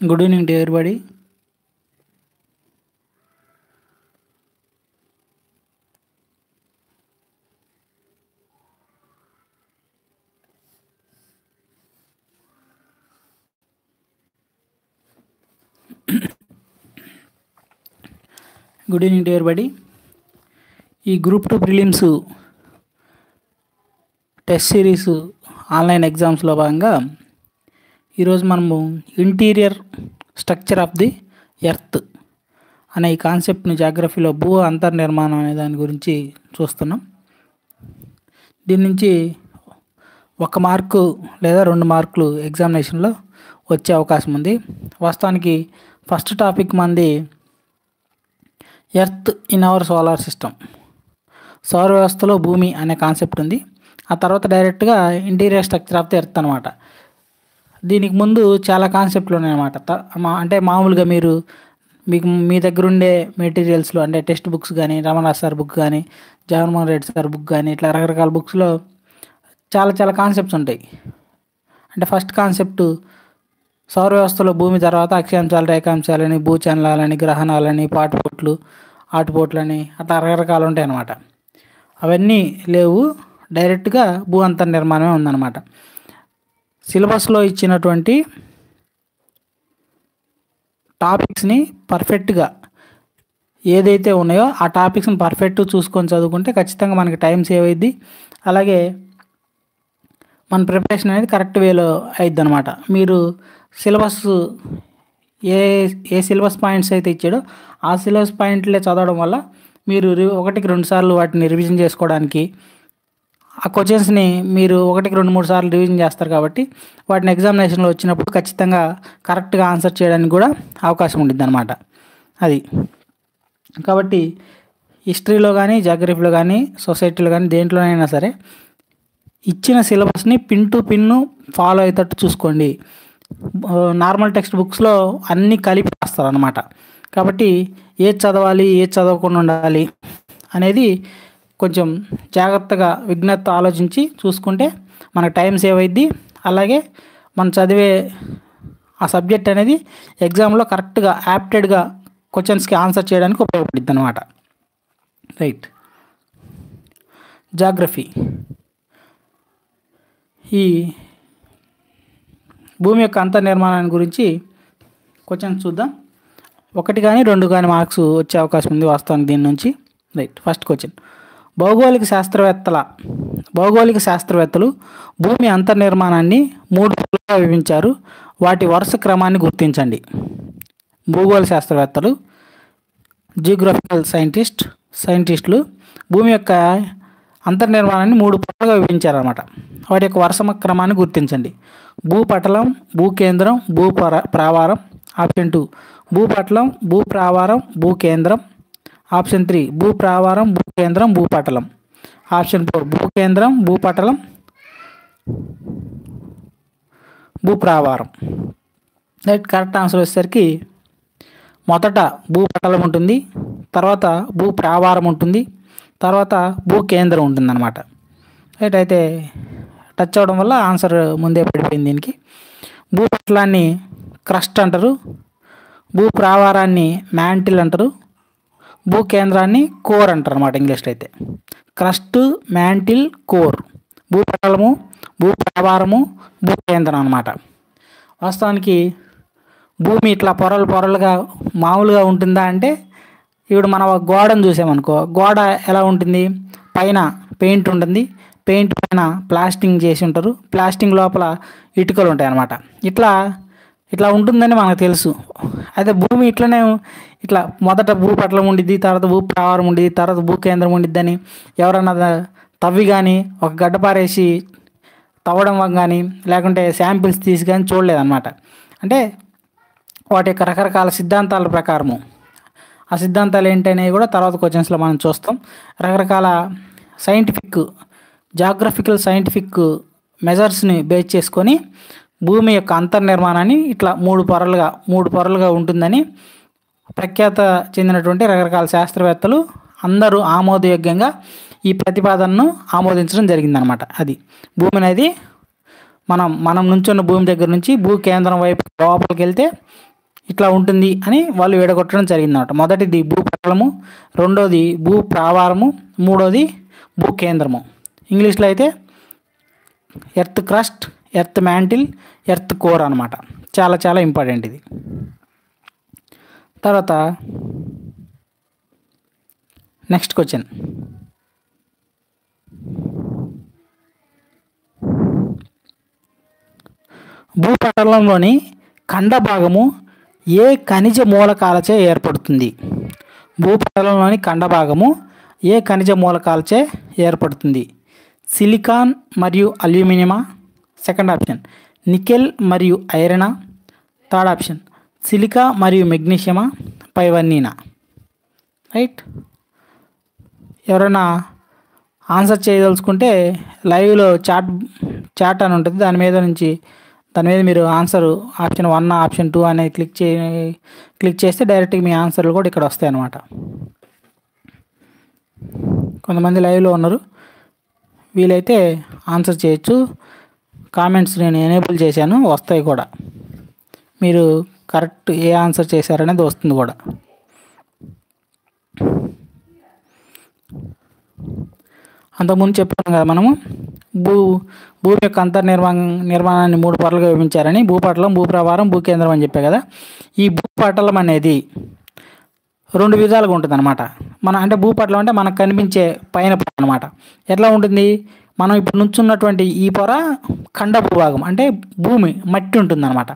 Good evening to everybody. Good evening to everybody. ఈ group 2 prelims test series online ఎగ్జామ్స్లో భాగంగా ఈరోజు మనము interior structure of the earth అనే ఈ కాన్సెప్ట్ని జాగ్రఫీలో భూ అంతర్నిర్మాణం అనే దాని గురించి చూస్తున్నాం. దీని నుంచి 1 మార్కు లేదా 2 మార్కులు ఎగ్జామినేషన్లో వచ్చే అవకాశం ఉంది. వాస్తవానికి ఫస్ట్ టాపిక్ మంది earth in our solar system, సౌర వ్యవస్థలో భూమి అనే కాన్సెప్ట్ ఉంది. ఆ తర్వాత డైరెక్ట్గా interior structure of the earth అనమాట. దీనికి ముందు చాలా కాన్సెప్ట్లు ఉన్నాయన్నమాట. అంటే మామూలుగా మీకు మీ దగ్గర ఉండే మెటీరియల్స్లో అంటే టెక్స్ట్ బుక్స్ కానీ, రమణాస్ సార్ బుక్ కానీ, జగన్మోహన్ రెడ్డి సార్ బుక్ కానీ, ఇట్లా రకరకాల బుక్స్లో చాలా కాన్సెప్ట్స్ ఉంటాయి. అంటే ఫస్ట్ కాన్సెప్ట్ సౌర వ్యవస్థలో భూమి తర్వాత అక్షాంశాలు, రేఖాంశాలని, భూచలనాలని, గ్రహణాలని, పాటుపోట్లు, ఆటుపోట్లని అట్లా రకరకాలు ఉంటాయి అన్నమాట. అవన్నీ లేవు, డైరెక్ట్గా భూ అంతర్నిర్మాణమే ఉందన్నమాట. సిలబస్లో ఇచ్చినటువంటి టాపిక్స్ని పర్ఫెక్ట్గా ఏదైతే ఉన్నాయో ఆ టాపిక్స్ని పర్ఫెక్ట్ చూసుకొని చదువుకుంటే ఖచ్చితంగా మనకి టైం సేవ్ అయ్యిద్ది. అలాగే మన ప్రిపరేషన్ అనేది కరెక్ట్ వేలో అయిద్ది అనమాట. మీరు సిలబస్ ఏ సిలబస్ పాయింట్స్ అయితే ఇచ్చాడో ఆ సిలబస్ పాయింట్లే చదవడం వల్ల మీరు 1కి 2 సార్లు వాటిని రివిజన్ చేసుకోవడానికి, ఆ క్వశ్చన్స్ని మీరు 1కి 2-3 సార్లు రివిజన్ చేస్తారు కాబట్టి వాటిని ఎగ్జామినేషన్లో వచ్చినప్పుడు ఖచ్చితంగా కరెక్ట్గా ఆన్సర్ చేయడానికి కూడా అవకాశం ఉంటుంది అనమాట. అది కాబట్టి హిస్టరీలో కానీ, జాగ్రఫీలో కానీ, సొసైటీలో కానీ దేంట్లోనైనా సరే ఇచ్చిన సిలబస్ని పిన్ టు పిన్ను ఫాలో అయ్యేటట్టు చూసుకోండి. నార్మల్ టెక్స్ట్ బుక్స్లో అన్నీ కలిపి రాస్తారు అనమాట. కాబట్టి ఏది చదవాలి, ఏది చదవకుండా ఉండాలి అనేది కొంచెం జాగ్రత్తగా విజ్ఞతతో ఆలోచించి చూసుకుంటే మనకు టైం సేవ్ అయ్యిద్ది. అలాగే మనం చదివే ఆ సబ్జెక్ట్ అనేది ఎగ్జామ్లో కరెక్ట్గా యాప్టెడ్గా క్వశ్చన్స్కి ఆన్సర్ చేయడానికి ఉపయోగపడుద్ది అనమాట. రైట్. జాగ్రఫీ, ఈ భూమి యొక్క అంతర్నిర్మాణాన్ని గురించి క్వశ్చన్స్ చూద్దాం. 1 కానీ 2 కానీ మార్క్స్ వచ్చే అవకాశం ఉంది వాస్తవానికి దీని నుంచి. రైట్. ఫస్ట్ క్వశ్చన్, భౌగోళిక శాస్త్రవేత్తలు భూమి అంతర్నిర్మాణాన్ని 3 పొరలుగా విభజించారు. వాటి వరుస క్రమాన్ని గుర్తించండి. భూగోళ శాస్త్రవేత్తలు, జియోగ్రఫికల్ సైంటిస్టులు భూమి యొక్క అంతర్నిర్మాణాన్ని 3 పొరలుగా విభజించారన్నమాట. వాటి యొక్క వరుస క్రమాన్ని గుర్తించండి. భూపటలం, భూకేంద్రం, ప్రావారం. ఆప్షన్ 2 భూపటలం, భూప్రావారం, భూకేంద్రం. ఆప్షన్ 3 భూప్రావారం, భూకేంద్రం, భూపటలం. ఆప్షన్ 4 భూకేంద్రం, భూపటలం, భూప్రావారం. కరెక్ట్ ఆన్సర్ వచ్చేసరికి మొదట భూపటలం ఉంటుంది, తర్వాత భూప్రావారం ఉంటుంది, తర్వాత భూకేంద్రం ఉంటుంది అన్నమాట. రైట్. అయితే టచ్ అవ్వడం వల్ల ఆన్సర్ ముందే పడిపోయింది దీనికి. భూపటలాన్ని క్రస్ట్ అంటారు, భూప్రావారాన్ని మ్యాంటిల్ అంటారు, భూకేంద్రాన్ని కోర్ అంటారు అన్నమాట ఇంగ్లీష్లో. అయితే క్రస్ట్, మ్యాంటిల్, కోర్, భూపటలము, భూప్రావారము, భూకేంద్రం అన్నమాట. వాస్తవానికి భూమి ఇట్లా పొరలుగా మామూలుగా ఉంటుందా అంటే, ఇప్పుడు మనం గోడను చూసామనుకో, గోడ ఎలా ఉంటుంది, పైన పెయింట్ ఉంటుంది, పెయింట్ పైన ప్లాస్టింగ్ చేసి ఉంటారు, ప్లాస్టింగ్ లోపల ఇటుకలు ఉంటాయి అన్నమాట. ఇట్లా ఉంటుందని మనకు తెలుసు. అయితే భూమి ఇట్లా మొదట భూపటలం ఉండిద్ది, తర్వాత భూప్రావారం ఉండిద్ది, తర్వాత భూకేంద్రం ఉండిద్దని ఎవరన్నా తవ్వి కానీ ఒక గడ్డ పారేసి తవ్వడం కానీ లేకుంటే శాంపిల్స్ తీసి కానీ చూడలేదన్నమాట. అంటే వాటి యొక్క రకరకాల సిద్ధాంతాల ప్రకారము, ఆ సిద్ధాంతాలు ఏంటనేవి కూడా తర్వాత క్వశ్చన్స్లో మనం చూస్తాం. రకరకాల జాగ్రఫికల్ సైంటిఫిక్ మెజర్స్ని బేస్ చేసుకొని భూమి యొక్క అంతర్నిర్మాణాన్ని ఇట్లా 3 పొరలుగా ఉంటుందని ప్రఖ్యాత చెందినటువంటి రకరకాల శాస్త్రవేత్తలు అందరూ ఆమోదయోగ్యంగా ఈ ప్రతిపాదనను ఆమోదించడం జరిగిందనమాట. అది భూమి అనేది మనం నుంచున్న భూమి దగ్గర నుంచి భూ కేంద్రం వైపు లోపలికి వెళ్తే ఇట్లా ఉంటుంది అని వాళ్ళు విడగొట్టడం జరిగిందన్నమాట. మొదటిది భూపటలము, రెండోది భూ ప్రావారము, మూడోది భూ కేంద్రము. ఇంగ్లీష్లో అయితే earth crust, earth mantle, earth core అనమాట. చాలా చాలా ఇంపార్టెంట్ ఇది. తర్వాత నెక్స్ట్ క్వశ్చన్, భూపటలంలోని ఖండ భాగము ఏ ఖనిజ మూలకాలచే ఏర్పడుతుంది? భూపటలంలోని ఖండ భాగము ఏ ఖనిజ మూలకాలచే ఏర్పడుతుంది? సిలికాన్ మరియు అల్యూమినియమా? సెకండ్ ఆప్షన్ నికెల్ మరియు ఐరనా? థర్డ్ ఆప్షన్ సిలికా మరియు మెగ్నీషియమా? పైవన్నీనా? రైట్. ఎవరైనా ఆన్సర్ చేయదలుచుకుంటే లైవ్లో చాట్ అని ఉంటుంది, దాని మీద మీరు ఆన్సర్ ఆప్షన్ 1 ఆప్షన్ 2 అనేది క్లిక్ చేస్తే డైరెక్ట్గా మీ ఆన్సర్లు కూడా ఇక్కడ వస్తాయి అన్నమాట. కొంతమంది లైవ్లో ఉన్నారు, వీలైతే ఆన్సర్ చేయొచ్చు. కామెంట్స్ నేను ఎనేబుల్ చేశాను, వస్తాయి కూడా. మీరు కరెక్ట్ ఏ ఆన్సర్ చేశారనేది వస్తుంది కూడా. అంతకుముందు చెప్పాను కదా మనము, భూమి యొక్క నిర్మాణాన్ని 3 పొరలుగా విభజించారని. భూపటలం, భూప్రవారం, భూకేంద్రం అని చెప్పే కదా. ఈ భూపటలం అనేది 2 విధాలుగా ఉంటుంది అనమాట. అంటే భూపటలం అంటే మనకు కనిపించే పైన పొర అనమాట. ఎట్లా ఉంటుంది? మనం ఇప్పుడు నుంచున్నటువంటి ఈ పొర ఖండ భూభాగం, అంటే భూమి మట్టి ఉంటుంది అనమాట.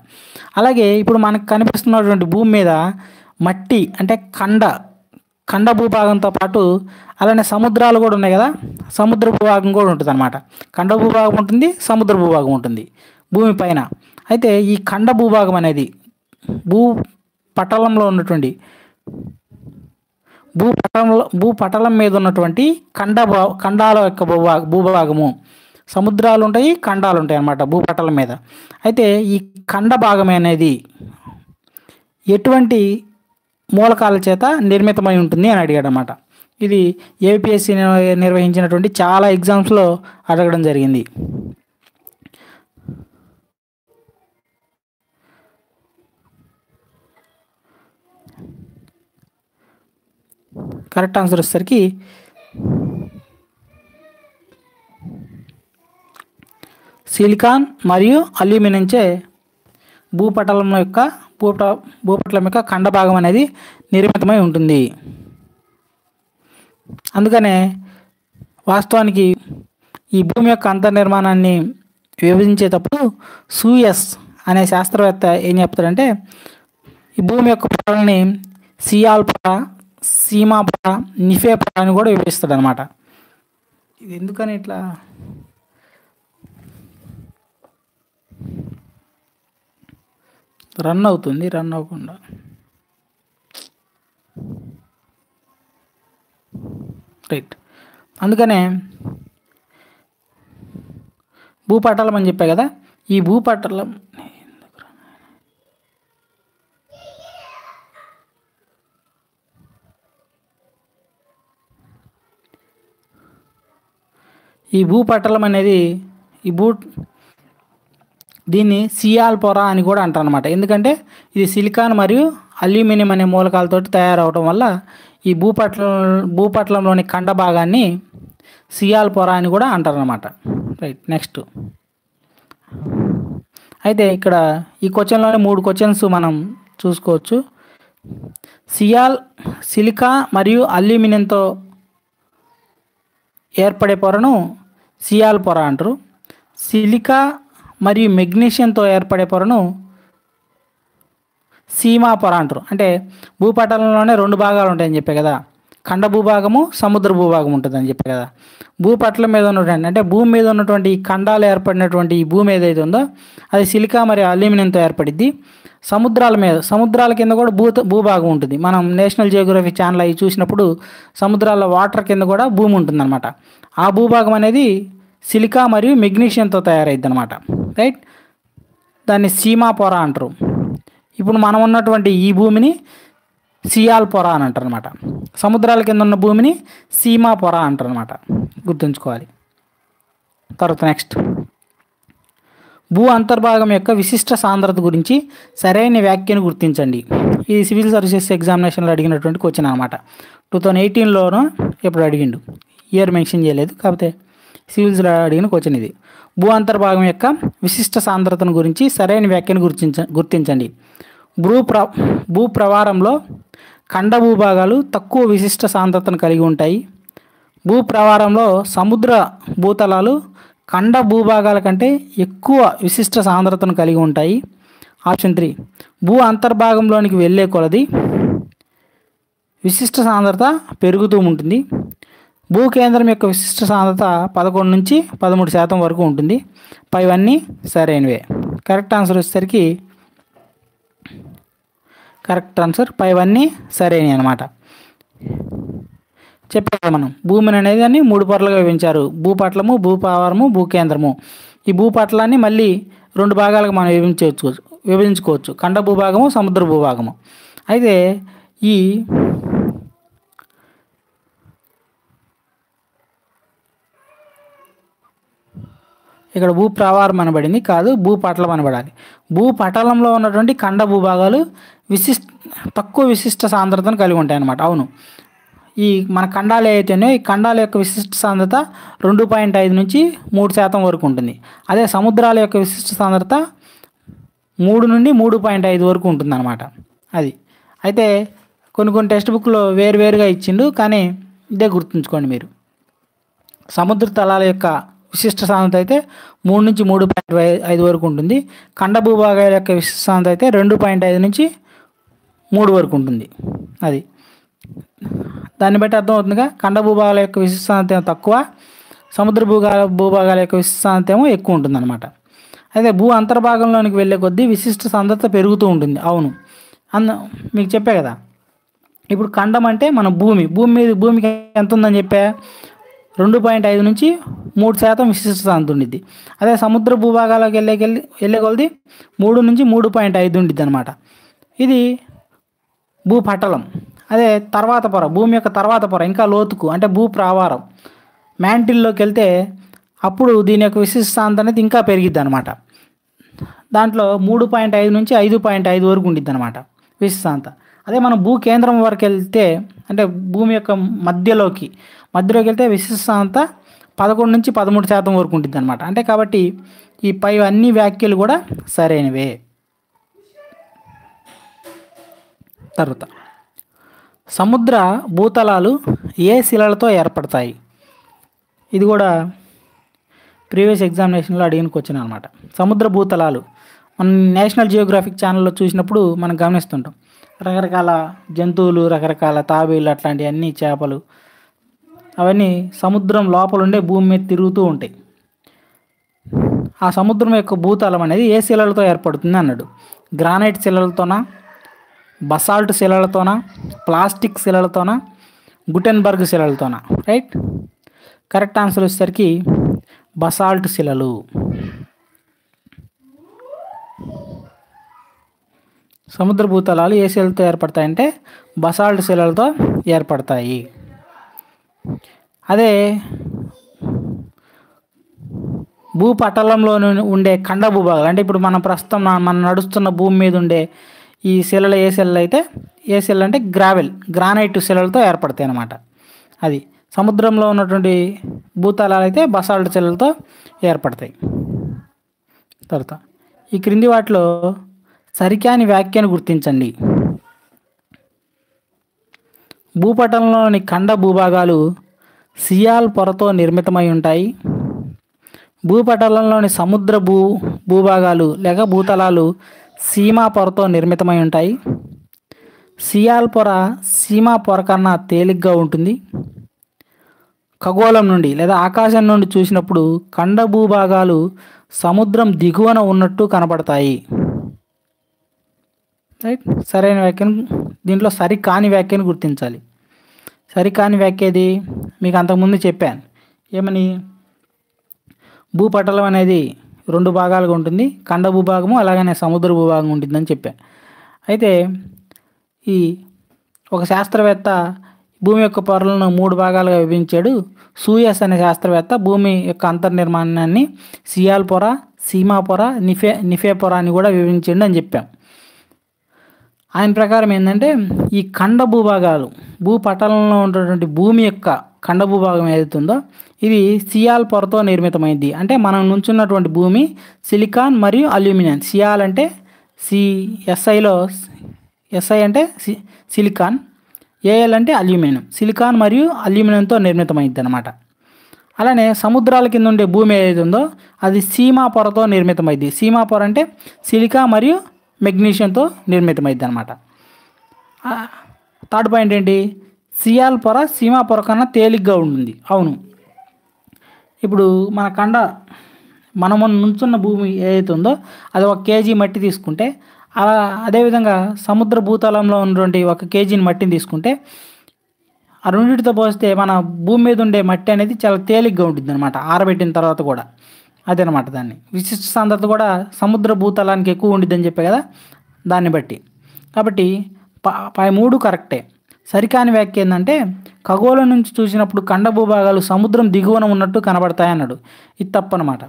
అలాగే ఇప్పుడు మనకు కనిపిస్తున్నటువంటి భూమి మీద మట్టి అంటే ఖండ భూభాగంతో పాటు అలానే సముద్రాలు కూడా ఉన్నాయి కదా, సముద్ర భూభాగం కూడా ఉంటుంది అనమాట. ఖండ భూభాగం ఉంటుంది, సముద్ర భూభాగం ఉంటుంది భూమి పైన. అయితే ఈ ఖండ భూభాగం అనేది భూపటలం మీద ఉన్నటువంటి ఖండాల యొక్క భూభాగము. సముద్రాలు ఉంటాయి, ఖండాలు ఉంటాయి అన్నమాట భూపటలం మీద. అయితే ఈ ఖండ భాగం అనేది ఎటువంటి మూలకాల చేత నిర్మితమై ఉంటుంది అని అడిగాడు అన్నమాట. ఇది ఏపీఎస్సి నిర్వహించినటువంటి చాలా ఎగ్జామ్స్లో అడగడం జరిగింది. కరెక్ట్ ఆన్సర్ వచ్చేసరికి సిలికాన్ మరియు అల్యూమినియంచే భూపటలం యొక్క ఖండ భాగం అనేది నిర్మితమై ఉంటుంది. అందుకనే వాస్తవానికి ఈ భూమి యొక్క అంతర్నిర్మాణాన్ని విభజించేటప్పుడు సూయస్ అనే శాస్త్రవేత్త ఏం చెప్తాడంటే, ఈ భూమి యొక్క పొరల్ని సియాల్ పొర, సీమా పొర, నిఫే పొర అని కూడా విభజిస్తాడు అనమాట. ఇది ఎందుకని ఇట్లా రన్ అవుతుంది? రన్ అవ్వకుండా రైట్. అందుకనే భూపటలం అని చెప్పా కదా, ఈ భూపటలం అనేది దీన్ని సియాల్ పొర అని కూడా అంటారు అనమాట. ఎందుకంటే ఇది సిలికాన్ మరియు అల్యూమినియం అనే మూలకాలతో తయారవడం వల్ల ఈ భూపటలంలోని ఖండ భాగాన్ని సియాల్ పొర అని కూడా అంటారు అనమాట. రైట్. నెక్స్ట్ అయితే ఇక్కడ ఈ క్వశ్చన్లోనే 3 క్వశ్చన్స్ మనం చూసుకోవచ్చు. సిలికా మరియు అల్యూమినియంతో ఏర్పడే పొరను సియాల్ పొర అంటారు. సిలికా మరియు మెగ్నీషియంతో ఏర్పడే పొరను సీమా పొర అంటారు. అంటే భూపటలంలోనే 2 భాగాలు ఉంటాయని చెప్పే కదా, ఖండ భూభాగము, సముద్ర భూభాగం ఉంటుందని చెప్పే కదా. భూపటలం మీద ఉన్నటువంటి అంటే భూమి మీద ఉన్నటువంటి ఈ ఖండాలు ఏర్పడినటువంటి ఈ భూమి ఏదైతే ఉందో అది సిలికా మరియు అల్యూమినియంతో ఏర్పడిద్ది. సముద్రాల కింద కూడా భూభాగం ఉంటుంది. మనం నేషనల్ జియోగ్రఫీ ఛానల్ అవి చూసినప్పుడు సముద్రాల వాటర్ కింద కూడా భూమి ఉంటుందన్నమాట. ఆ భూభాగం అనేది సిలికా మరియు మెగ్నీషియంతో తయారైద్ది అనమాట. రైట్. దాన్ని సీమా పొర అంటారు. ఇప్పుడు మనం ఉన్నటువంటి ఈ భూమిని సియాల్ పొర అని అంటారు అనమాట. సముద్రాల కింద ఉన్న భూమిని సీమా పొర అంటారు అనమాట. గుర్తుంచుకోవాలి. తర్వాత నెక్స్ట్, భూ అంతర్భాగం యొక్క విశిష్ట సాంద్రత గురించి సరైన వ్యాఖ్యను గుర్తించండి. ఇది సివిల్ సర్వీసెస్ ఎగ్జామినేషన్లో అడిగినటువంటి క్వశ్చన్ అనమాట. 2018లోనో ఎప్పుడు అడిగిండు, ఇయర్ మెన్షన్ చేయలేదు, కాకపోతే సివిల్స్లో అడిగిన క్వశ్చన్ ఇది. భూ అంతర్భాగం యొక్క విశిష్ట సాంద్రతను గురించి సరైన వ్యాఖ్యను గుర్తించండి. భూ ప్రవారంలో ఖండ భూభాగాలు తక్కువ విశిష్ట సాంద్రతను కలిగి ఉంటాయి. భూ ప్రవారంలో సముద్ర భూతలాలు ఖండ భూభాగాల కంటే ఎక్కువ విశిష్ట సాంద్రతను కలిగి ఉంటాయి. ఆప్షన్ 3, భూ అంతర్భాగంలోనికి వెళ్ళే కొలది విశిష్ట సాంద్రత పెరుగుతూ ఉంటుంది. భూ కేంద్రం యొక్క విశిష్ట సాంద్రత 11 నుంచి 13% వరకు ఉంటుంది. పైవన్నీ సరైనవే. కరెక్ట్ ఆన్సర్ వచ్చేసరికి పైవన్నీ సరైనవి అనమాట. చెప్పాము మనం, భూమిని అనేది అని 3 పొరలుగా విభజించారు. భూపటలము, భూప్రావారము, భూకేంద్రము. ఈ భూపటలాన్ని మళ్ళీ 2 భాగాలుగా మనం విభజించుకోవచ్చు, ఖండ భూభాగము, సముద్ర భూభాగము. అయితే ఈ ఇక్కడ భూప్రావారం అనబడింది, కాదు భూపటలం అనబడాలి. భూపటలంలో ఉన్నటువంటి ఖండ భూభాగాలు తక్కువ విశిష్ట సాంద్రతను కలిగి ఉంటాయి అన్నమాట. అవును, ఈ మన ఖండాలు అయితేనే ఈ ఖండాల యొక్క విశిష్ట సాంద్రత 2.5 నుంచి 3% వరకు ఉంటుంది. అదే సముద్రాల యొక్క విశిష్ట సాంద్రత 3 నుండి 3.5 వరకు ఉంటుంది అన్నమాట. అది అయితే కొన్ని టెక్స్ట్ బుక్లో వేరువేరుగా ఇచ్చిండు, కానీ ఇదే గుర్తుంచుకోండి మీరు. సముద్ర తలాల యొక్క విశిష్ట సాంద్రత అయితే 3 నుంచి 3.5 వరకు ఉంటుంది. ఖండ భూభాగాల యొక్క విశిష్ట సాంద్రత అయితే 2.5 నుంచి 3 వరకు ఉంటుంది. అది దాన్ని బట్టి అర్థమవుతుందిగా, ఖండ భూభాగాల యొక్క విశిష్ట సాంద్రత తక్కువ, సముద్ర భూభాగాల యొక్క విశిష్ట సాంద్రత ఏమో ఎక్కువ ఉంటుందన్నమాట. అయితే భూ అంతర్భాగంలోనికి వెళ్ళే కొద్దీ విశిష్ట సాంద్రత పెరుగుతూ ఉంటుంది. అవును, మీకు చెప్పే కదా. ఇప్పుడు ఖండం అంటే మన భూమికి ఎంత ఉందని చెప్పా, 2.5 నుంచి 3% విశిష్ట సాంద్రత ఉండిద్ది. అదే సముద్ర భూభాగాలకు వెళ్ళే కొలది 3 నుంచి 3.5 ఉండిద్ది అనమాట. ఇది భూపటలం. అదే తర్వాత పొర, భూమి యొక్క తర్వాత పొర ఇంకా లోతుకు అంటే భూప్రావారం, మ్యాంటిల్లోకి వెళ్తే అప్పుడు దీని యొక్క విశిష్ట సాంద్రత అనేది ఇంకా పెరిగిద్ది అనమాట. దాంట్లో 3.5 నుంచి 5.5 వరకు ఉండిద్ది అనమాట విశిష్ట సాంద్రత. అదే మనం భూ కేంద్రం వరకు వెళ్తే అంటే భూమి యొక్క మధ్యలోకి వెళ్తే విశిష్ట సాంద్రత 11 నుంచి 13% వరకు ఉంటుంది అనమాట. అంటే కాబట్టి ఈ పై అన్ని వ్యాఖ్యలు కూడా సరైనవే. తర్వాత సముద్ర భూతలాలు ఏ శిలలతో ఏర్పడతాయి? ఇది కూడా ప్రీవియస్ ఎగ్జామినేషన్లో అడిగిన క్వశ్చన్ అనమాట. సముద్ర భూతలాలు మనం నేషనల్ జియోగ్రాఫిక్ ఛానల్లో చూసినప్పుడు మనం గమనిస్తుంటాం, రకరకాల జంతువులు, రకరకాల తాబేళ్ళు, అట్లాంటివన్నీ చేపలు, అవన్నీ సముద్రం లోపల ఉండే భూమి మీద తిరుగుతూ ఉంటాయి. ఆ సముద్రం యొక్క భూతలం అనేది ఏ శిలలతో ఏర్పడుతుంది అన్నాడు. గ్రానైట్ శిలలతోనా, బసాల్ట్ శిలలతోనా, ప్లాస్టిక్ శిలలతోనా, గుటెన్బర్గ్ శిలలతోనా? రైట్. కరెక్ట్ ఆన్సర్ వచ్చేసరికి బసాల్ట్ శిలలు. సముద్ర భూతలాలు ఏ శిలలతో ఏర్పడతాయంటే బసాల్ట్ శిలలతో ఏర్పడతాయి. అదే భూపటలంలో ఉండే ఖండ భూభాగాలు అంటే ఇప్పుడు మనం ప్రస్తుతం మనం నడుస్తున్న భూమి మీద ఉండే ఈ శిలలు ఏ శిలలు అయితే ఏ శిలలు అంటే గ్రానైట్ శిలలతో ఏర్పడతాయి అన్నమాట. అది సముద్రంలో ఉన్నటువంటి భూతలాలు అయితే బసాల్ట్ శిలలతో ఏర్పడతాయి. తర్వాత ఈ క్రింది వాటిలో సరికాని వ్యాఖ్యను గుర్తించండి. భూపటంలోని ఖండ భూభాగాలు సియాల్ పొరతో నిర్మితమై ఉంటాయి. భూపటలంలోని సముద్ర భూభాగాలు లేక భూతలాలు సీమా పొరతో నిర్మితమై ఉంటాయి. సియాల్ పొర సీమా పొర కన్నా తేలిగ్గా ఉంటుంది. ఖగోళం నుండి లేదా ఆకాశం నుండి చూసినప్పుడు ఖండ భూభాగాలు సముద్రం దిగువన ఉన్నట్టు కనబడతాయి. రైట్. సరైన వ్యాఖ్యను దీంట్లో సరికాని వ్యాఖ్యను గుర్తించాలి. సరికాని వ్యాఖ్య ఏది? మీకు అంతకుముందు చెప్పాను ఏమని, భూపటలం అనేది 2 భాగాలుగా ఉంటుంది, ఖండ భూభాగము అలాగనే సముద్ర భూభాగం ఉంటుందని చెప్పాను. అయితే ఒక శాస్త్రవేత్త భూమి యొక్క పొరలను 3 భాగాలుగా విభజించాడు. సూయస్ అనే శాస్త్రవేత్త భూమి యొక్క అంతర్నిర్మాణాన్ని సియాల్ పొర, సీమా పొర, నిఫే పొర అని కూడా విభజించండి అని చెప్పాం. ఆయన ప్రకారం ఏంటంటే ఈ ఖండ భూభాగాలు భూపటలంలో ఉన్నటువంటి భూమి యొక్క ఖండ భూభాగం ఏదైతుందో ఇది సియాల్ పొరతో నిర్మితమైంది. అంటే మనం నుంచున్నటువంటి భూమి సిలికాన్ మరియు అల్యూమినియం. సియాల్ అంటే ఎస్ఐలో ఎస్ఐ అంటే సిలికాన్, ఏఎల్ అంటే అల్యూమినియం. సిలికాన్ మరియు అల్యూమినియంతో నిర్మితమైంది అనమాట. అలానే సముద్రాల కింద ఉండే భూమి ఏదైతే ఉందో అది సీమా పొరతో నిర్మితమైంది. సీమా పొర అంటే సిలికా మరియు మెగ్నీషియంతో నిర్మితమైంది అనమాట. థర్డ్ పాయింట్ ఏంటి, సియాల్ పొర సీమా పొర కన్నా తేలిగ్గా ఉంటుంది. అవును, ఇప్పుడు మనం నుంచున్న భూమి ఏదైతే ఉందో అది 1 కేజీ మట్టి తీసుకుంటే అదేవిధంగా సముద్ర భూతలంలో ఉన్నటువంటి 1 కేజీని మట్టిని తీసుకుంటే ఆ రెండింటితో పోస్తే మన భూమి మీద ఉండే మట్టి అనేది చాలా తేలిగ్గా ఉంటుంది అనమాట, ఆరబెట్టిన తర్వాత కూడా. అదనమాట దాన్ని విశిష్ట సాంద్రత కూడా సముద్ర భూతలానికి ఎక్కువ ఉండిద్దని చెప్పే కదా, దాన్ని బట్టి. కాబట్టి 3 కరెక్టే. సరికాని వ్యాఖ్య ఏంటంటే ఖగోళం నుంచి చూసినప్పుడు ఖండ భూభాగాలు సముద్రం దిగువన ఉన్నట్టు కనబడతాయన్నాడు. ఇది తప్పనమాట.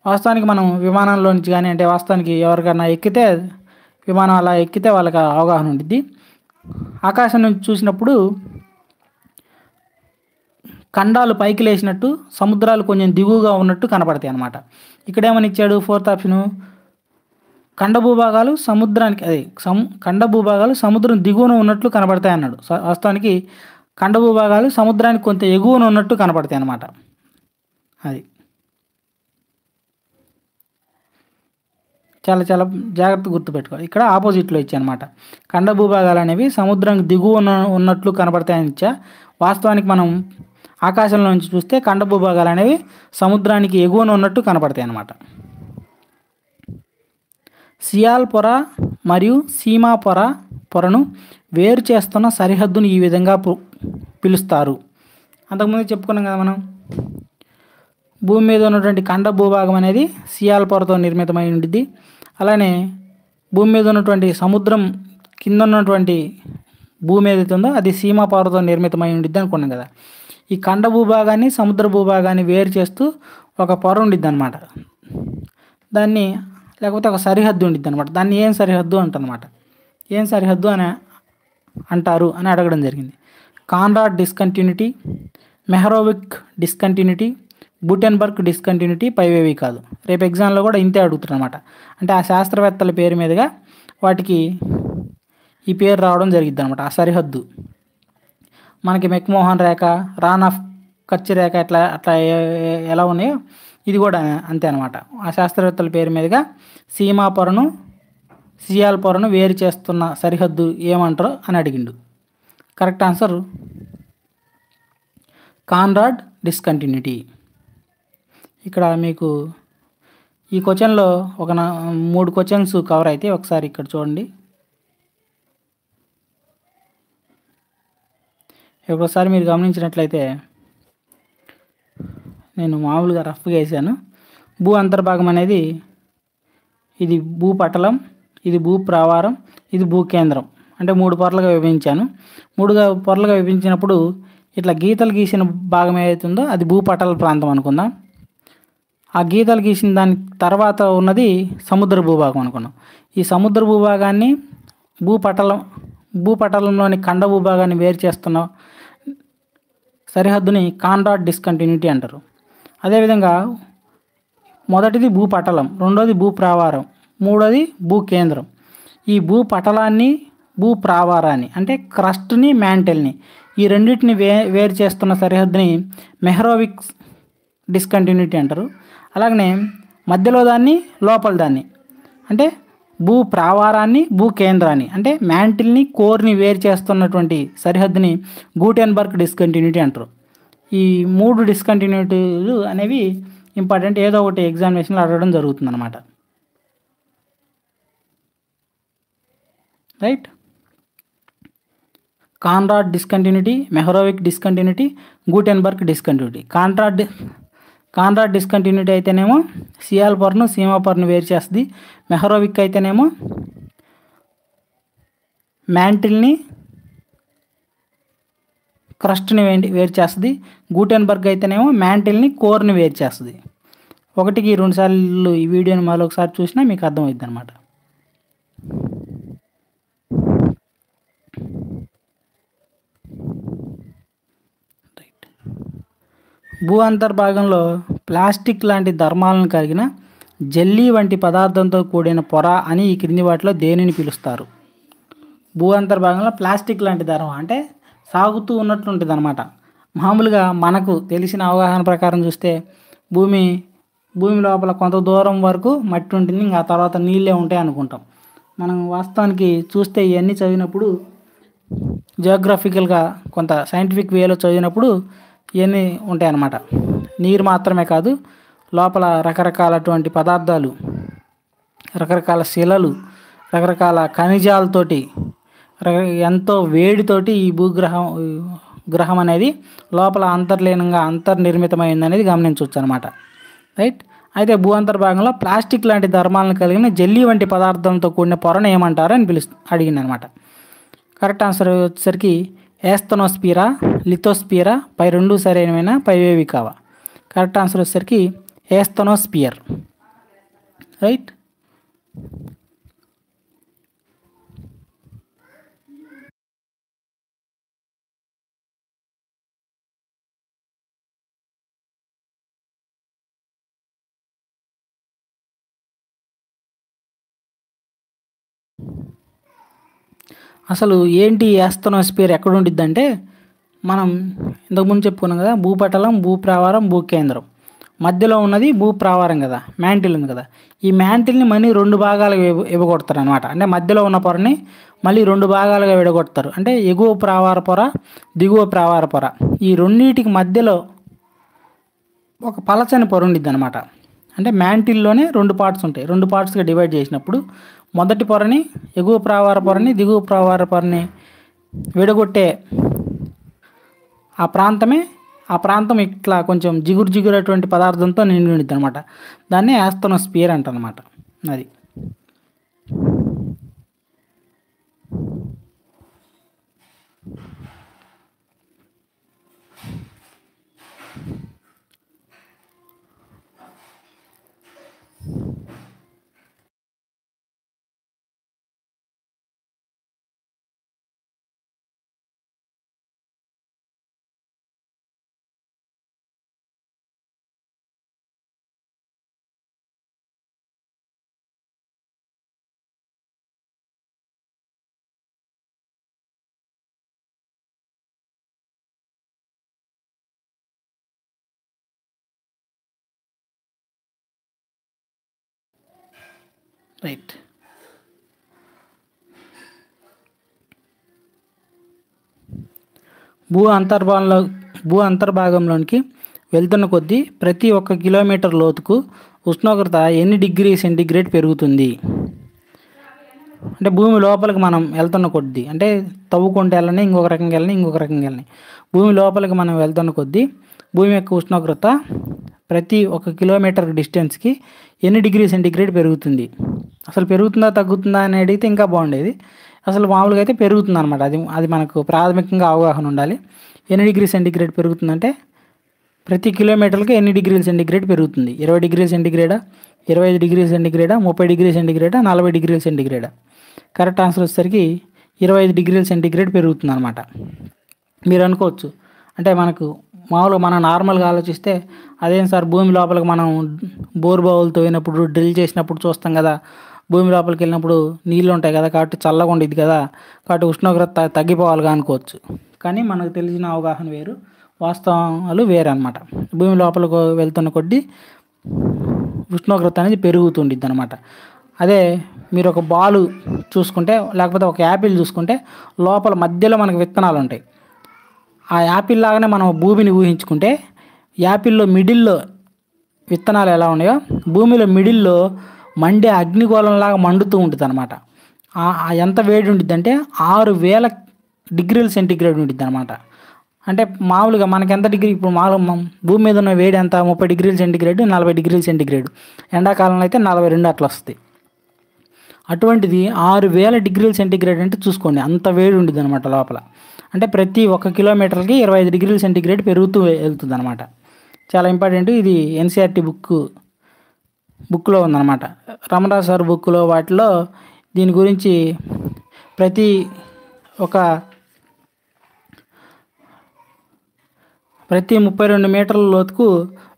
వాస్తవానికి మనం విమానంలో నుంచి కానీ అంటే వాస్తవానికి ఎవరికైనా ఎక్కితే విమానం అలా ఎక్కితే వాళ్ళకి అవగాహన ఉంటుంది. ఆకాశం నుంచి చూసినప్పుడు ఖండాలు పైకి లేచినట్టు సముద్రాలు కొంచెం దిగువగా ఉన్నట్టు కనపడతాయి అన్నమాట. ఇక్కడేమని ఇచ్చాడు 4th ఆప్షను, ఖండ భూభాగాలు ఖండ భూభాగాలు సముద్రం దిగువన ఉన్నట్లు కనబడతాయి అన్నాడు. వాస్తవానికి ఖండ భూభాగాలు సముద్రానికి కొంత ఎగువన ఉన్నట్టు కనపడతాయి అన్నమాట. అది చాలా చాలా జాగ్రత్తగా గుర్తుపెట్టుకోవాలి. ఇక్కడ ఆపోజిట్లో ఇచ్చానమాట. ఖండ భూభాగాలు అనేవి సముద్రానికి దిగువన ఉన్నట్లు కనబడతాయని ఇచ్చా. వాస్తవానికి మనం ఆకాశంలో నుంచి చూస్తే ఖండ భూభాగాలు అనేవి సముద్రానికి ఎగువన ఉన్నట్టు కనపడతాయి అన్నమాట. సియాల్ పొర మరియు సీమా పొరను వేరు చేస్తున్న సరిహద్దును ఈ విధంగా పిలుస్తారు. అంతకుముందు చెప్పుకున్నాం కదా మనం, భూమి మీద ఉన్నటువంటి ఖండ భూభాగం అనేది సియాల్ పొరతో నిర్మితమై ఉంటుంది. అలానే భూమి మీద ఉన్నటువంటి సముద్రం కింద ఉన్నటువంటి భూమి ఏదైతే ఉందో అది సీమా పొరతో నిర్మితమై ఉంటుంది అనుకున్నాం కదా. ఈ ఖండ భూభాగాన్ని సముద్ర భూభాగాన్ని వేరు చేస్తూ ఒక పొర ఉండిద్ది అనమాట. దాన్ని లేకపోతే ఒక సరిహద్దు ఉండిద్ది అనమాట. దాన్ని ఏం సరిహద్దు అంటనమాట. ఏం సరిహద్దు అని అంటారు అని అడగడం జరిగింది. Conrad discontinuity, Mohorovicic discontinuity, బుటెన్బర్గ్ discontinuity పైవేవి కాదు. రేపు ఎగ్జామ్లో కూడా ఇంతే అడుగుతారు అనమాట. అంటే ఆ శాస్త్రవేత్తల పేరు మీదుగా వాటికి ఈ పేరు రావడం జరిగిద్ది అనమాట. ఆ సరిహద్దు మనకి మెక్మోహన్ రేఖ, రాన్ ఆఫ్ కచ్ రేఖ అట్లా ఎలా ఉన్నాయో ఇది కూడా అంతే అనమాట. ఆ శాస్త్రవేత్తల పేరు మీదుగా సియాల్ పొరను వేరు చేస్తున్న సరిహద్దు ఏమంటారో అని అడిగిండు. Correct answer Conrad discontinuity. ఇక్కడ మీకు ఈ క్వశ్చన్లో ఒక 3 క్వశ్చన్స్ కవర్ అయితే ఒకసారి ఇక్కడ చూడండి. ఒకసారి మీరు గమనించినట్లయితే నేను మామూలుగా రఫ్గా వేసాను. భూ అంతర్భాగం అనేది ఇది భూపటలం, ఇది భూ ప్రావారం, ఇది భూ కేంద్రం. అంటే 3 పొరలుగా విభజించాను. 3 పొరలుగా విభజించినప్పుడు ఇట్లా గీతలు గీసిన భాగం ఏదైతుందో అది భూపటల ప్రాంతం అనుకుందాం. ఆ గీతలు గీసిన దాని తర్వాత ఉన్నది సముద్ర భూభాగం అనుకున్నాం. ఈ సముద్ర భూభాగాన్ని భూపటలంలోని ఖండ భూభాగాన్ని వేరు చేస్తున్న సరిహద్దుని కాన్రాడ్ డిస్కంటిన్యూటీ అంటారు. అదేవిధంగా మొదటిది భూపటలం, రెండోది భూప్రావారం, మూడోది భూ కేంద్రం. ఈ భూపటలాన్ని భూప్రావారాన్ని అంటే క్రస్ట్ని మ్యాంటెల్ని ఈ రెండింటిని వేరు చేస్తున్న సరిహద్దుని మెహరోవిక్ డిస్కంటిన్యూటీ అంటారు. అలాగనే మధ్యలో దాన్ని లోపల దాన్ని అంటే భూ ప్రావారాన్ని భూ కేంద్రాన్ని అంటే మ్యాంటిల్ని కోర్ని వేరు చేస్తున్నటువంటి సరిహద్దుని గూటెన్బర్గ్ డిస్కంటిన్యూటీ అంటారు. ఈ 3 డిస్కంటిన్యూటీలు అనేవి ఇంపార్టెంట్. ఏదో ఒకటి ఎగ్జామినేషన్లో అడగడం జరుగుతుంది అన్నమాట. Right. Conrad discontinuity, Mohorovicic discontinuity, Gutenberg discontinuity. Conrad discontinuity అయితేనేమో సియాల్ పొరను సీమా పొరను వేరు చేస్తుంది. మెహరోవిక్ అయితేనేమో మ్యాంటిల్ని క్రస్ట్ని వేరు చేస్తుంది. గూటెన్బర్గ్ అయితేనేమో మ్యాంటిల్ని కోర్ని వేరు చేస్తుంది. ఒకటికి 2 సార్లు ఈ వీడియోని మరొకసారి చూసినా మీకు అర్థమవుతుంది అనమాట. భూ అంతర్భాగంలో ప్లాస్టిక్ లాంటి ధర్మాలను కలిగిన జెల్లీ వంటి పదార్థంతో కూడిన పొర అని ఈ క్రింది వాటిలో దేనిని పిలుస్తారు? భూ అంతర్భాగంలో ప్లాస్టిక్ లాంటి ధర్మం అంటే సాగుతూ ఉన్నట్లు ఉంటుంది అనమాట. మామూలుగా మనకు తెలిసిన అవగాహన ప్రకారం చూస్తే భూమి లోపల కొంత దూరం వరకు మట్టి ఉంటుంది, ఇంకా ఆ తర్వాత నీళ్ళే ఉంటాయి అనుకుంటాం. మనం వాస్తవానికి చూస్తే ఇవన్నీ చదివినప్పుడు జియోగ్రఫికల్గా కొంత సైంటిఫిక్ వేలో చదివినప్పుడు ఇవన్నీ ఉంటాయి అన్నమాట. నీరు మాత్రమే కాదు, లోపల రకరకాలటువంటి పదార్థాలు, రకరకాల శిలలు, రకరకాల ఖనిజాలతోటి, ఎంతో వేడితోటి ఈ గ్రహం అనేది లోపల అంతర్లీనంగా అంతర్నిర్మితమైంది అనేది గమనించవచ్చు అనమాట. రైట్. అయితే భూ అంతర్భాగంలో ప్లాస్టిక్ లాంటి ధర్మాలను కలిగిన జెల్లీ వంటి పదార్థంతో కూడిన పొరను ఏమంటారు అని అడిగింది అనమాట. కరెక్ట్ ఆన్సర్ వచ్చేసరికి ఏస్తనోస్పియరా, లిథోస్పియరా, పై రెండు సరైనవైనా పైవేవి కావా? కరెక్ట్ ఆన్సర్ వచ్చేసరికి ఏస్తనోస్పియర్. రైట్. అసలు ఏంటి ఏస్తనోస్పియర్ ఎక్కడ ఉండిద్దంటే, మనం ఇంతకుముందు చెప్పుకున్నాం కదా, భూపటలం, భూప్రావారం, భూకేంద్రం. మధ్యలో ఉన్నది భూప్రావారం కదా, మ్యాంటిల్ ఉంది కదా. ఈ మ్యాంటిల్ని మళ్ళీ 2 భాగాలుగా విడగొడతారు అనమాట. అంటే మధ్యలో ఉన్న పొరని మళ్ళీ 2 భాగాలుగా విడగొడతారు. అంటే ఎగువ ప్రావార పొర, దిగువ ప్రావార పొర. ఈ రెండింటికి మధ్యలో ఒక పలచని పొర ఉండిద్ది అనమాట. అంటే మ్యాంటిల్లోనే 2 పార్ట్స్ ఉంటాయి. 2 పార్ట్స్గా డివైడ్ చేసినప్పుడు మొదటి పొరని, ఎగువ ప్రావార పొరని, దిగువ ప్రావార పొరని విడగొట్టే ఆ ప్రాంతం ఇట్లా కొంచెం జిగురు పదార్థంతో నిండి ఉండిద్ది అనమాట. దాన్ని యాస్తనోస్పియర్ అంటారనమాట. అది రైట్. భూ అంతర్భాగంలోనికి వెళ్తున్న కొద్దీ ప్రతి 1 కిలోమీటర్ లోతుకు ఉష్ణోగ్రత ఎన్ని డిగ్రీ సెంటీగ్రేడ్ పెరుగుతుంది? అంటే భూమి లోపలికి మనం వెళ్తున్న కొద్దీ, అంటే తవ్వుకుంటూ వెళ్ళని, ఇంకొక రకంగా వెళ్ళని భూమి లోపలికి మనం వెళ్తున్న కొద్దీ భూమి యొక్క ఉష్ణోగ్రత ప్రతి 1 కిలోమీటర్ డిస్టెన్స్కి ఎన్ని డిగ్రీ సెంటీగ్రేడ్ పెరుగుతుంది? అసలు పెరుగుతుందా తగ్గుతుందా అని అడిగితే ఇంకా బాగుండేది. అసలు మామూలుగా అయితే పెరుగుతుంది అనమాట. అది మనకు ప్రాథమికంగా అవగాహన ఉండాలి. ఎన్ని డిగ్రీ సెంటీగ్రేడ్ పెరుగుతుందంటే ప్రతి కిలోమీటర్కి ఎన్ని డిగ్రీల సెంటీగ్రేడ్ పెరుగుతుంది? 20 డిగ్రీల సెంటీగ్రేడా, 25 డిగ్రీల సెంటీగ్రేడా, 30 డిగ్రీల సెంటీగ్రేడా, 40 డిగ్రీల సెంటీగ్రేడా? కరెక్ట్ ఆన్సర్ వచ్చేసరికి 25 డిగ్రీల సెంటీగ్రేడ్ పెరుగుతుంది అనమాట. మీరు అనుకోవచ్చు, అంటే మనకు మామూలుగా మనం నార్మల్గా ఆలోచిస్తే అదేం సార్, భూమి లోపలికి మనం బోర్ బావులు తవ్వినప్పుడు, డ్రిల్ చేసినప్పుడు చూస్తాం కదా, భూమి లోపలికి వెళ్ళినప్పుడు నీళ్ళు ఉంటాయి కదా, కాబట్టి చల్లగా ఉండేది కదా, కాబట్టి ఉష్ణోగ్రత తగ్గిపోవాలిగా అనుకోవచ్చు. కానీ మనకు తెలిసిన అవగాహన వేరు, వాస్తవాలు వేరే అనమాట. భూమి లోపలికి వెళ్తున్న కొద్దీ ఉష్ణోగ్రత అనేది పెరుగుతుండిద్ది అనమాట. అదే మీరు ఒక బాలు చూసుకుంటే, లేకపోతే ఒక యాపిల్ చూసుకుంటే లోపల మధ్యలో మనకు విత్తనాలు ఉంటాయి. ఆ యాపిల్ లాగానే మనం భూమిని ఊహించుకుంటే, యాపిల్లో మిడిల్లో విత్తనాలు ఎలా ఉన్నాయో భూమిలో మిడిల్లో మండే అగ్నిగోళంలాగా మండుతూ ఉంటుంది అనమాట. ఎంత వేడి ఉంటుంది అంటే 6000 డిగ్రీల సెంటీగ్రేడ్ ఉంటుంది అనమాట. అంటే మామూలుగా మనకి ఎంత డిగ్రీ, ఇప్పుడు మామూలుగా భూమి మీద ఉన్న వేడి ఎంత, 30 డిగ్రీల సెంటీగ్రేడ్, 40 డిగ్రీల సెంటీగ్రేడ్. ఎండాకాలంలో అయితే 42 అట్లా వస్తుంది. అటువంటిది 6000 డిగ్రీల సెంటీగ్రేడ్ అంటే చూసుకోండి, అంత వేడి ఉంటుంది అనమాట లోపల. అంటే ప్రతి 1 కిలోమీటర్కి 25 డిగ్రీల సెంటీగ్రేడ్ పెరుగుతూ వెళ్తుంది అనమాట. చాలా ఇంపార్టెంట్ ఇది. ఎన్సీఆర్టీ బుక్లో ఉందన్నమాట. రమణరాజు సార్ బుక్లో వాటిలో దీని గురించి ప్రతి ఒక 32 మీటర్ల లోతుకు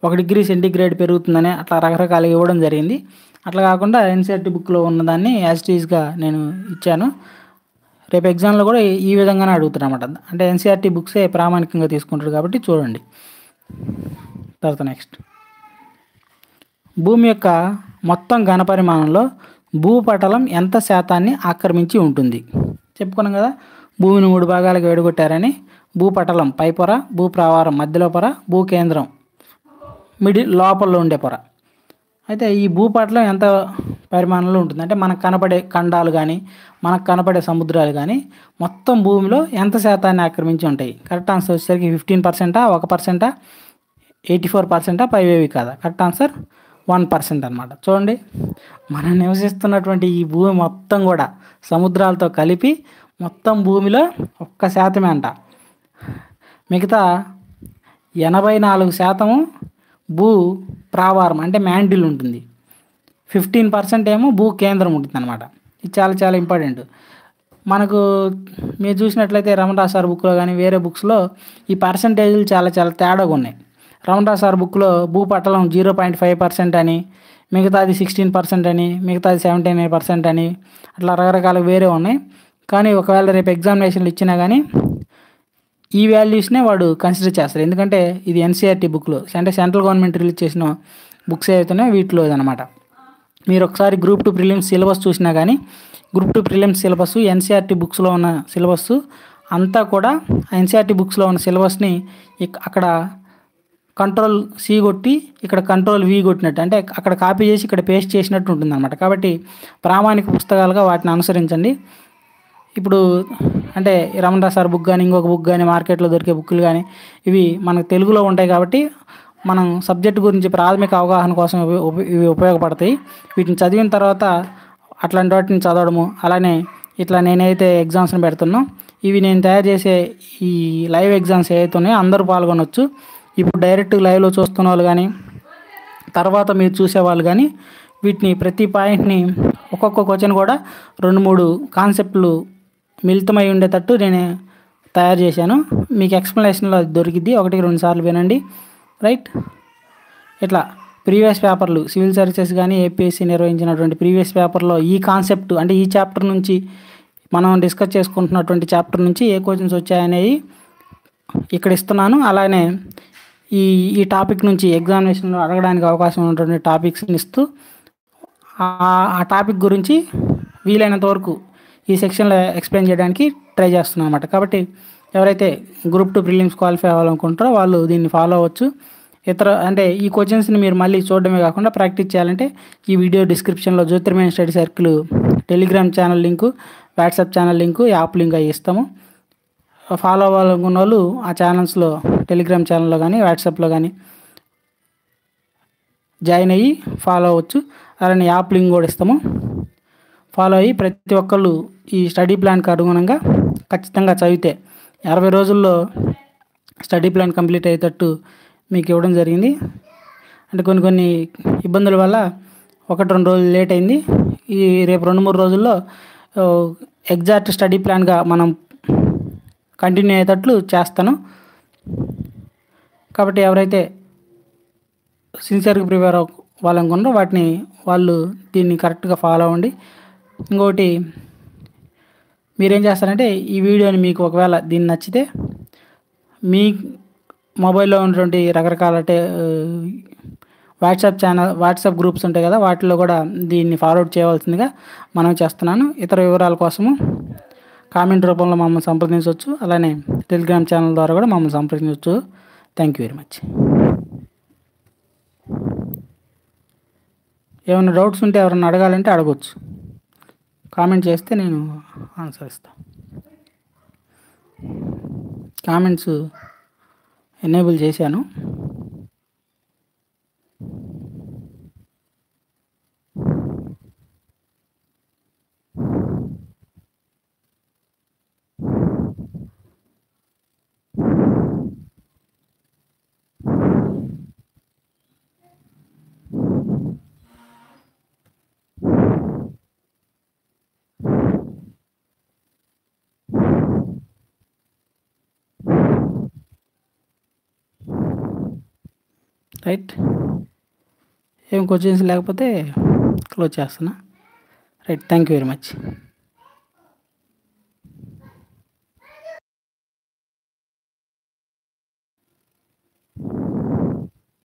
1 డిగ్రీ సెంటీగ్రేడ్ పెరుగుతుందని అట్లా రకరకాలుగా ఇవ్వడం జరిగింది. అట్లా కాకుండా ఎన్సీఆర్టీ బుక్లో ఉన్నదాన్ని యాజ్ ఇట్ ఈజ్గా నేను ఇచ్చాను. రేపు ఎగ్జామ్లో కూడా ఈ విధంగానే అడుగుతారు అన్నమాట. అంటే ఎన్సీఆర్టీ బుక్సే ప్రామాణికంగా తీసుకుంటారు కాబట్టి చూడండి. తర్వాత నెక్స్ట్, భూమి యొక్క మొత్తం ఘనపరిమాణంలో భూపటలం ఎంత శాతాన్ని ఆక్రమించి ఉంటుంది? చెప్పుకున్నాం కదా, భూమిని 3 భాగాలకు విడగొట్టారని. భూపటలం పై పొర, భూప్రావారం మధ్యలో పొర, భూకేంద్రం లోపల ఉండే పొర. అయితే ఈ భూపటలం ఎంత పరిమాణంలో ఉంటుంది అంటే మనకు కనపడే ఖండాలు కానీ మనకు కనపడే సముద్రాలు కానీ మొత్తం భూమిలో ఎంత శాతాన్ని ఆక్రమించి ఉంటాయి? కరెక్ట్ ఆన్సర్ వచ్చేసరికి 15%, 1%, 84%, పైవేవి కాదా? కరెక్ట్ ఆన్సర్ 1% అనమాట. చూడండి, మనం నివసిస్తున్నటువంటి ఈ భూమి మొత్తం కూడా సముద్రాలతో కలిపి మొత్తం భూమిలో 1% అంట. మిగతా 84% భూ ప్రావారం అంటే మ్యాండిల్ ఉంటుంది. 15% ఏమో భూ కేంద్రం ఉంటుంది అనమాట. ఇది చాలా చాలా ఇంపార్టెంట్. మనకు మీరు చూసినట్లయితే రమణరాజు సార్ బుక్లో కానీ వేరే బుక్స్లో ఈ పర్సంటేజ్లు చాలా చాలా తేడాగా ఉన్నాయి. రమణరాజు సార్ బుక్లో భూపటలం 0.5% అని, మిగతాది 16% అని, మిగతాది 79% అని, అట్లా రకరకాల వేరే ఉన్నాయి. కానీ ఒకవేళ రేపు ఎగ్జామినేషన్లు ఇచ్చినా కానీ ఈ వాల్యూస్నే వాడు కన్సిడర్ చేస్తారు. ఎందుకంటే ఇది ఎన్సీఆర్టీ బుక్లో అంటే సెంట్రల్ గవర్నమెంట్ రిలీజ్ చేసిన బుక్స్ ఏవైతున్నాయో వీటిలో అనమాట. మీరు ఒకసారి గ్రూప్ 2 ప్రిలిమ్స్ సిలబస్ చూసినా కానీ గ్రూప్ 2 ప్రిలిమ్స్ సిలబస్ ఎన్సీఆర్టీ బుక్స్లో ఉన్న సిలబస్ అంతా కూడా ఎన్సీఆర్టీ బుక్స్లో ఉన్న సిలబస్ని అక్కడ కంట్రోల్ సి కొట్టి ఇక్కడ కంట్రోల్ వి కొట్టినట్టు, అంటే అక్కడ కాపీ చేసి ఇక్కడ పేస్ట్ చేసినట్టు ఉంటుందన్నమాట. కాబట్టి ప్రామాణిక పుస్తకాలుగా వాటిని అనుసరించండి. ఇప్పుడు అంటే రమణరాజు సార్ బుక్ కానీ ఇంకొక బుక్ కానీ మార్కెట్లో దొరికే బుక్కులు కానీ ఇవి మనకు తెలుగులో ఉంటాయి కాబట్టి మనం సబ్జెక్టు గురించి ప్రాథమిక అవగాహన కోసం ఇవి ఉపయోగపడతాయి. వీటిని చదివిన తర్వాత అట్లాంటి వాటిని చదవడము, అలానే ఇట్లా నేనైతే ఎగ్జామ్స్ని పెడుతున్నా ఇవి నేను తయారు చేసే ఈ లైవ్ ఎగ్జామ్స్ ఏవైతే ఉన్నాయో అందరూ పాల్గొనవచ్చు. ఇప్పుడు డైరెక్ట్ లైవ్లో చూస్తున్న వాళ్ళు కానీ తర్వాత మీరు చూసేవాళ్ళు కానీ వీటిని ప్రతి పాయింట్ని ఒక్కొక్క క్వశ్చన్ కూడా 2-3 కాన్సెప్ట్లు మిళితమై ఉండేటట్టు నేను తయారు చేశాను. మీకు ఎక్స్ప్లెనేషన్లో దొరికిద్ది, 1-2 సార్లు వినండి. రైట్, ఇట్లా ప్రీవియస్ పేపర్లు సివిల్ సర్వీసెస్ కానీ ఏపీఎస్సీ నిర్వహించినటువంటి ప్రీవియస్ పేపర్లో ఈ కాన్సెప్ట్ అంటే ఈ చాప్టర్ నుంచి మనం డిస్కస్ చేసుకుంటున్నటువంటి చాప్టర్ నుంచి ఏ క్వశ్చన్స్ వచ్చాయనేవి ఇక్కడ ఇస్తున్నాను. అలానే ఈ టాపిక్ నుంచి ఎగ్జామినేషన్లో అడగడానికి అవకాశం ఉన్నటువంటి టాపిక్స్ని ఇస్తూ ఆ టాపిక్ గురించి వీలైనంత వరకు ఈ సెక్షన్లో ఎక్స్ప్లెయిన్ చేయడానికి ట్రై చేస్తున్నాను అనమాట. కాబట్టి ఎవరైతే గ్రూప్ 2 ప్రిలిమ్స్ క్వాలిఫై అవ్వాలనుకుంటారో వాళ్ళు దీన్ని ఫాలో అవ్వచ్చు. అంటే ఈ క్వశ్చన్స్ని మీరు మళ్ళీ చూడడమే కాకుండా ప్రాక్టీస్ చేయాలంటే ఈ వీడియో డిస్క్రిప్షన్లో Jyotirmaya study circle Telegram channel link, WhatsApp channel link, app link అవి ఇస్తాము. ఫాలో అవ్వాలనుకున్న వాళ్ళు ఆ ఛానల్స్లో టెలిగ్రామ్ ఛానల్లో కానీ వాట్సాప్లో కానీ జాయిన్ అయ్యి ఫాలో అవ్వచ్చు. అలానే యాప్ లింక్ కూడా ఇస్తాము. ఫాలో అయ్యి ప్రతి ఒక్కళ్ళు ఈ స్టడీ ప్లాన్కి అనుగుణంగా ఖచ్చితంగా చదివితే 60 రోజుల్లో స్టడీ ప్లాన్ కంప్లీట్ అయ్యేటట్టు మీకు ఇవ్వడం జరిగింది. అంటే కొన్ని ఇబ్బందుల వల్ల 1-2 రోజులు లేట్ అయింది. ఈ రేపు 2-3 రోజుల్లో ఎగ్జాక్ట్ స్టడీ ప్లాన్గా మనం కంటిన్యూ అయ్యేటట్లు చేస్తాను. కాబట్టి ఎవరైతే సిన్సియర్గా ప్రిపేర్ అవ్వాలనుకున్నారో వాళ్ళు దీన్ని కరెక్ట్గా ఫాలో అవ్వండి. ఇంకొకటి మీరేం చేస్తారంటే ఈ వీడియోని మీకు ఒకవేళ దీన్ని నచ్చితే మీ మొబైల్లో ఉన్నటువంటి రకరకాల వాట్సాప్ గ్రూప్స్ ఉంటాయి కదా, వాటిలో కూడా దీన్ని ఫార్వర్డ్ చేయవలసిందిగా మనం చేస్తున్నాను. ఇతర వివరాల కోసము కామెంట్ రూపంలో మమ్మల్ని సంప్రదించవచ్చు. అలానే టెలిగ్రామ్ ఛానల్ ద్వారా కూడా మమ్మల్ని సంప్రదించవచ్చు. Thank you very much. ఏమైనా డౌట్స్ ఉంటే ఎవరైనా అడగాలంటే అడగవచ్చు. కామెంట్ చేస్తే నేను ఆన్సర్ ఇస్తాను. కామెంట్స్ ఎనేబుల్ చేశాను. రైట్. ఏం క్వశ్చన్స్ లేకపోతే క్లోజ్ చేస్తున్నా. Right. Thank you very much.